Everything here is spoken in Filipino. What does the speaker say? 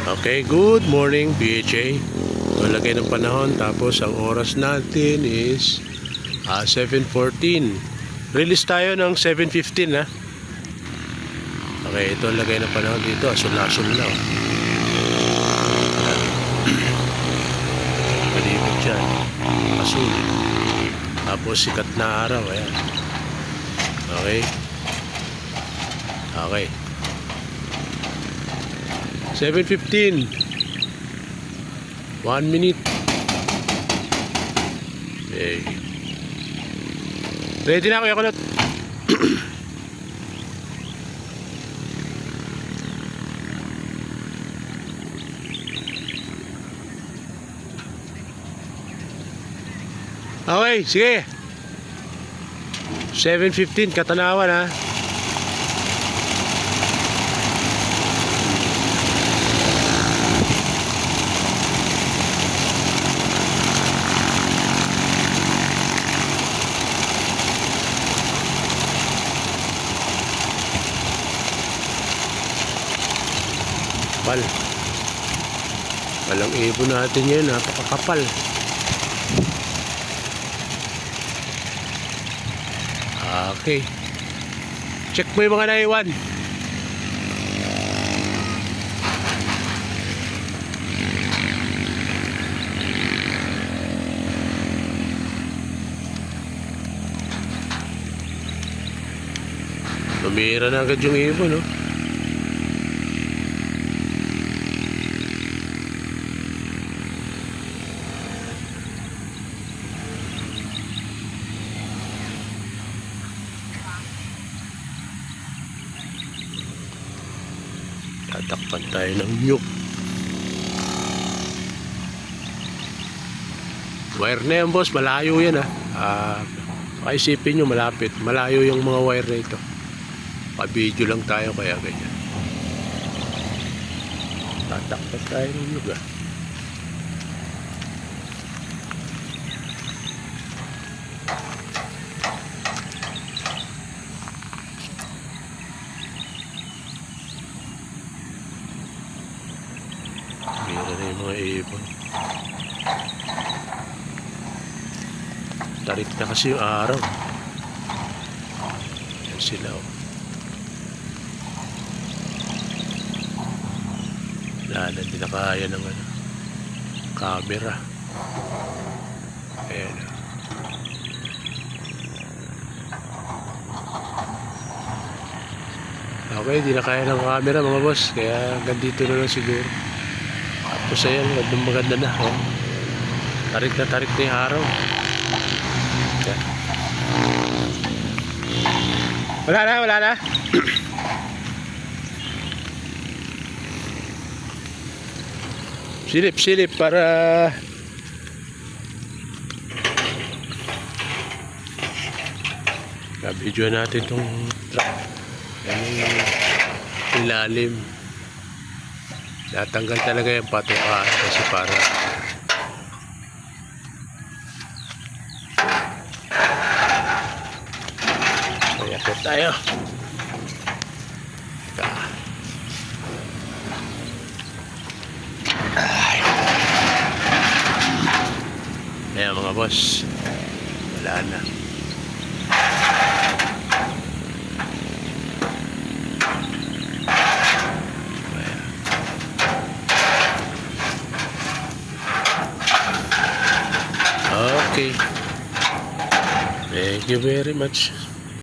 Okay, good morning PHA. Lagay ng panahon, tapos ang oras natin is 7:14. Release tayo ng 7:15 ha. Okay, ito lagay ng panahon dito, asul-asul na. Malibot dyan, asul. Tapos sikat na araw, ayan. Okay. Okay. 7:15. 1 minute. Okay. Ready na Kuya Kulot. Okay, sige. 7:15 Katanawan ha. Walang ibon natin yan, napakakapal. Okay, check mo yung mga naiwan. Tumira na agad yung ibon, no? Tatakpan tayo ng nyug. Wire na yan boss, malayo yan ha. Paisipin nyo malapit, malayo yung mga wire na ito. Pa-video lang tayo kaya ganyan. Tatakpan tayo ng nyug ha. Mira na yung mga ibon. Tarik na kasi yung araw. Yan sila oh. Wala na, hindi na kaya ng camera. Ayan. Okay, hindi na kaya ng camera mga boss. Kaya gandito na lang siguro. Tapos ayan, maganda na oh. Tarik na yung araw. Yan. Wala na silip para video natin itong truck. Yung ilalim natanggal talaga yung patukaan kasi para kaya po tayo. Ayan mga boss, wala na. Okay, thank you very much.